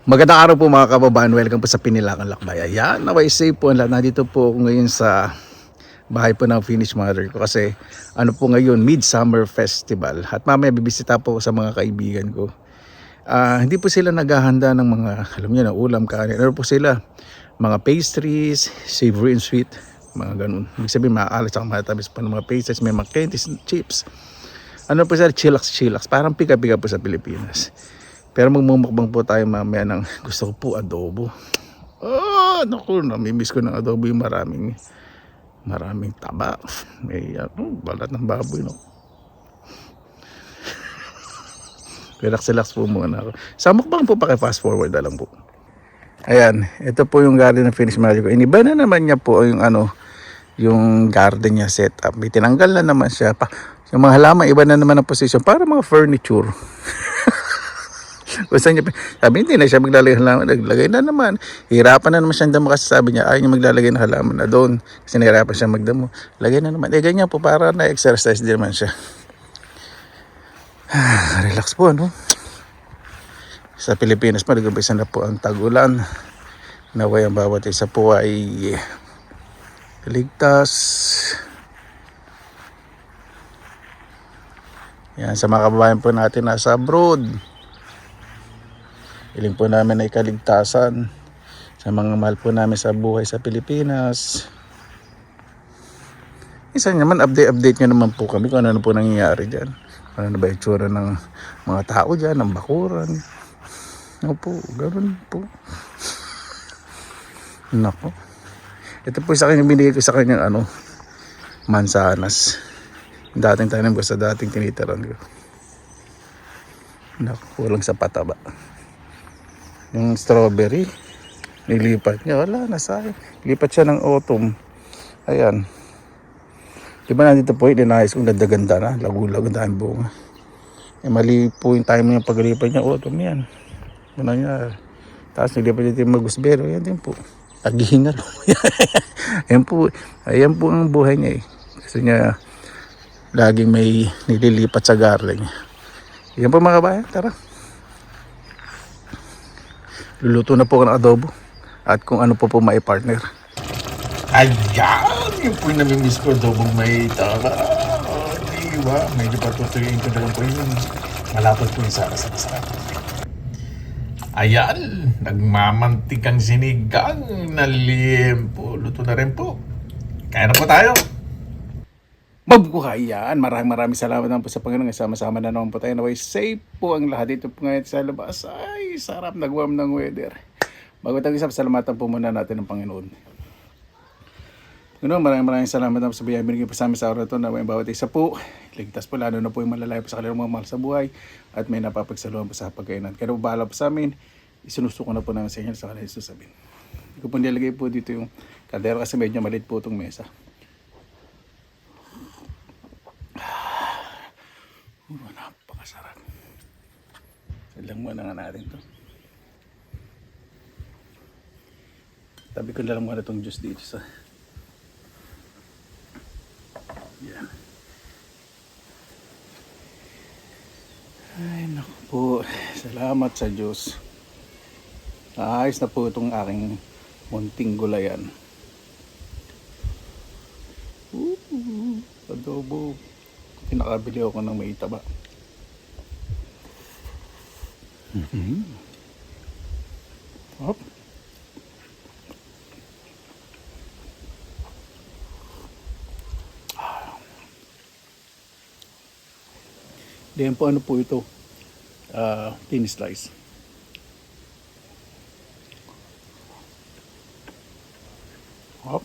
Magandang araw po mga kababayan, welcome po sa Pinilakan Lakbay. Ayan, naway safe po ang lahat. Nandito po ako ngayon sa bahay po ng Finnish mother ko kasi ano po ngayon, Midsummer Festival. At mamaya bibisita po ako sa mga kaibigan ko. Hindi po sila naghahanda ng mga, alam niyo na, ulam, kanin. Ano po sila? Mga pastries, savory and sweet, mga ganun. Ibig sabihin, maalat at matamis pa ng mga pastries, may mga candies, chips. Ano po sila? Chillax. Parang pika-pika po sa Pilipinas. Pero magmumukbang po tayo mamaya ng gusto ko po adobo. Naku, namimiss ko ng adobo yung maraming taba. May balat ng baboy, no. Relax po muna ako. Sa mukbang po fast forward na lang po. Ayan, ito po yung garden ng Finnish mother ko. Iniba na naman niya po yung garden niya set up. May tinanggal na naman siya. Yung mga halaman, iba na naman ang posisyon para mga furniture. Gusto niya, sabi hindi na siya maglalagay ng halaman, naglagay na naman. Hirapan na naman siyang damo kasi sabi niya ayaw niya maglalagay ng halaman na doon kasi nahirapan siya magdamo. Lagay na naman. Ganyan po para na-exercise din naman siya. Relax po, ano? Sa Pilipinas pa, nag-umpisa na po ang tag-ulan. Naway ang bawat isa po ay ligtas. Yan, sa mga kababayan po natin nasa abroad. Hiling po namin ay kaligtasan sa mga mahal po namin sa buhay sa Pilipinas. Isa naman, update nyo naman po kami kung ano po nangyayari dyan. Ano na ba yung tsura ng mga tao dyan, ng bakuran. Ano po, ganoon po. Nako. Ito po sa kanya, binigay ko sa kanya mansanas. Dating tanim ko sa dating tinitaran ko. Nako, kulang sa pataba. Yung strawberry, nilipat niya. Wala, nasayang. Lipat siya ng autumn. Ayan. Diba nandito po, inayos kong ganda-ganda na. Lagu-lagu dahil bunga. Mali po yung time yung paglipat niya. Autumn yan. Muna niya. Tapos nilipat niya yung magusbero. Yan din po. Aghingal. Ayan po ang buhay niya eh. Kasi niya, laging may nililipat sa garden niya. Yan po mga bayan. Tara. Luluto na po ng adobo at kung ano po mai-partner. Ayan! Yung po yung namimiss ko, adobong may taba. Diba? Medyo patutuyin ko na lang po yun. Malapot po yung sarap. Ayan! Nagmamantikang sinigang na limpo. Luto na rin po. Kaya na po tayo! Mabuhay yan. Maraming salamat naman po sa Panginoon. Sama-sama na naman po tayo. Naway safe po ang lahat dito po ngayon sa labas. Ay, sarap. Nag-warm ng weather. Bago tayo isa, salamatan po muna natin ng Panginoon. Maraming salamat naman sa biyaya binigay po sa amin sa araw na ito. Naway bawat isa po. Ligtas po, lalo na po yung malalayo po sa kanilang mga mahal sa buhay. At may napapagsaluhan po sa pagkainan. Kaya po bahala po sa amin. Isinusuko na po namin sa inyo sa kanilang sasabihin. Hindi ko po nilagay po dito yung kaldero kasi medyo maliit po itong mesa. Napakasarap. Ilang muna nga natin to. Tabi ko na lang muna itong juice dito sa yan. Ay naku po. Salamat sa Diyos. Ayos na po itong aking munting gulayan. Adobo. Pinakabili ako ng may taba. Hop. Diyan po ano po ito? Thin slice. Hop.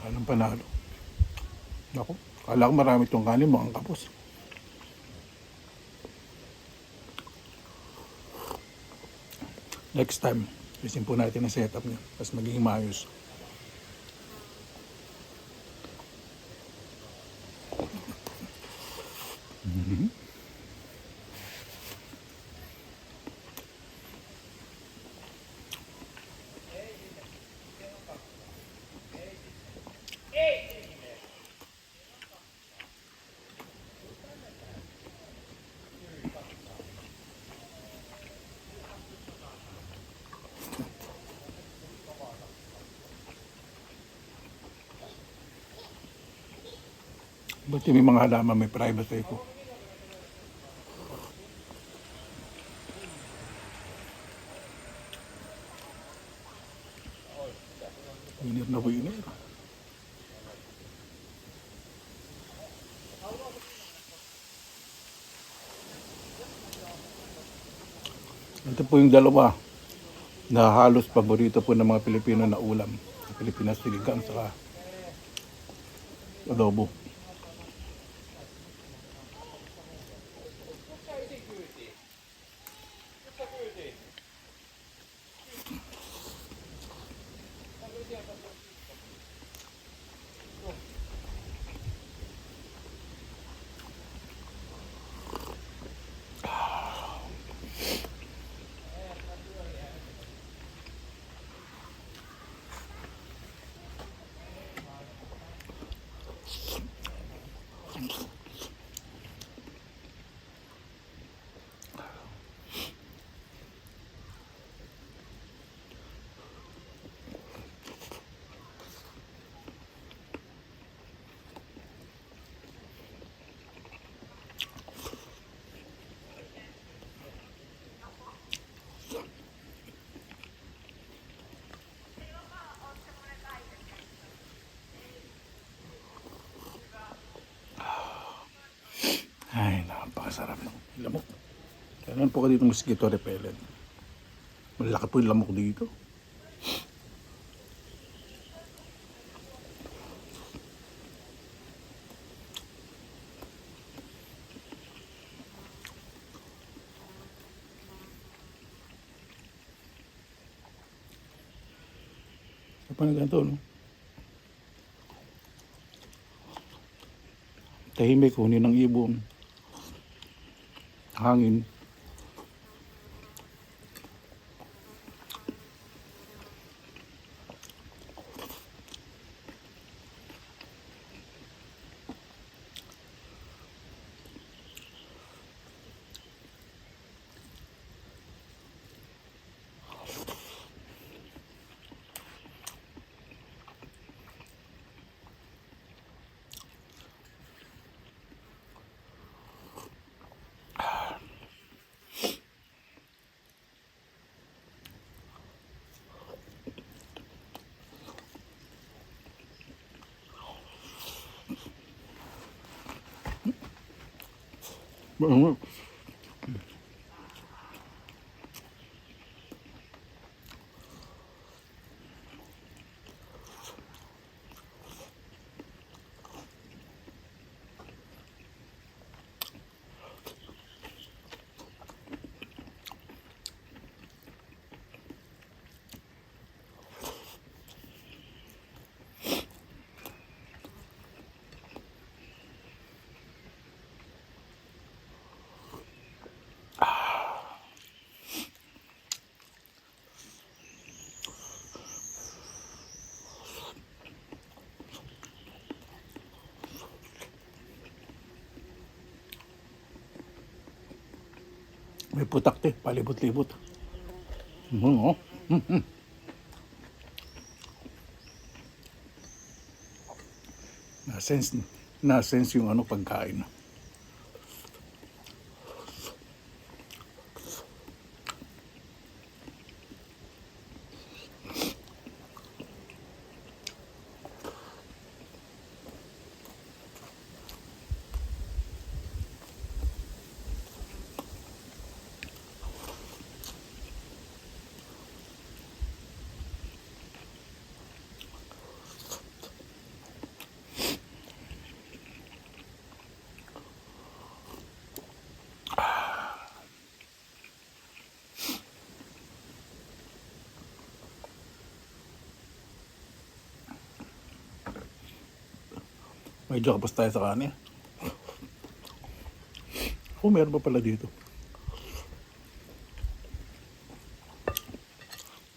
Anong panalo? Ako, kala ko marami itong kanin mo ang kapos. Next time, isin po natin ang setup niya. Tapos magiging maayos. Buti may mga halaman, may privacy ko. Winner na winner. Ito po yung dalawa na halos paborito po ng mga Pilipino na ulam. Pilipinas sinigang saka adobo. Ay, napakasarap ng lamok. Kailan po ka dito mosquito repellent? Malaki po yung lamok dito. Apa na ganito, no? Tahimik, huni ng ibon. Hangin. May putak te, palibot-libot. Oh. Na-sense yung ano pagkain. Medyo kapos tayo sa kanin. Oh, meron pa pala dito.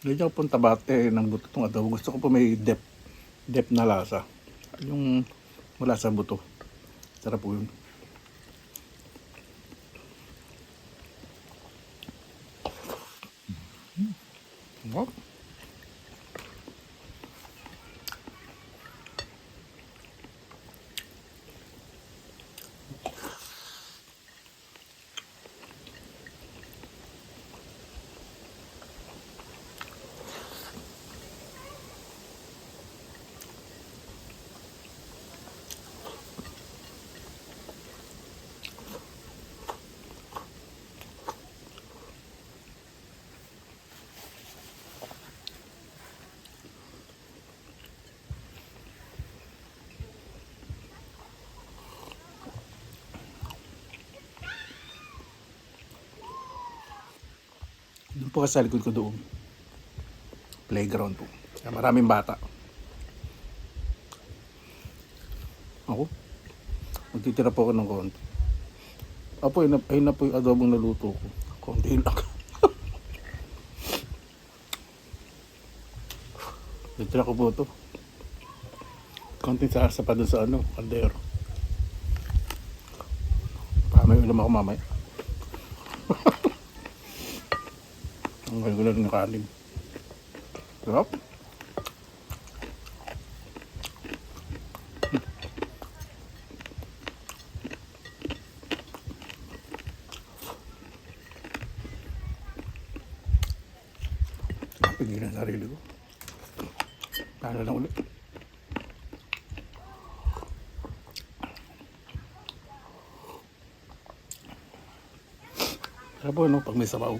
Medyo pong tabate ng buto itong adobo. Gusto ko po may depth na lasa. Yung wala sa buto. Sarap po yun. Oh. po kasi sa likod ko doon. Playground po. Maraming bata. Ako, magtitira po ako ng konti. Apo, ayun na po yung adobong naluto ko. Konti lang. Titira ko po ito. Konting sarsa pa dun sa kaldero. May ulam ako mamaya. Ang regular ng kanin. Sarap. Pigilan ang sarili ko. Paano lang ulit. Sarap po, pag may sabaw.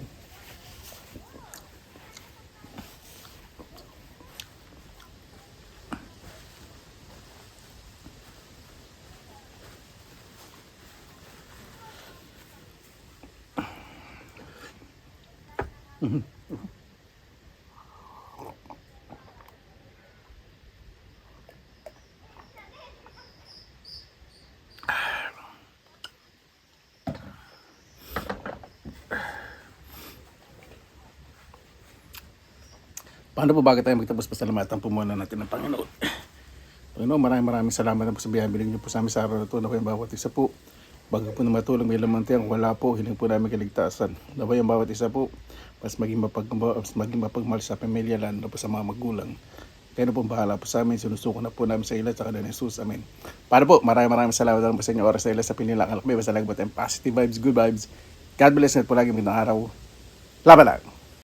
Paano po, bakit tayo magtapos, pasalamatan po muna natin ng Panginoon. Panginoon, maraming salamat na po sa biyaya niyo po sa amin sa araw na ito. Naway ang bawat isa po, bago po na matulong may lamang wala po, hiling po namin kaligtasan. Naway ang bawat isa po, mas maging mapagmahal sa pamilya, lalo na po sa mga magulang. Kaya na po bahala po sa amin, sinusuko na po namin sa ilan sa kanila ni Jesus. Amen. Paano po, maraming salamat na po sa inyo oras na ilan sa Pinilakan Lakbay. Basta lang po tayong positive vibes, good vibes. God bless na po lagi magandang araw. Laban lang!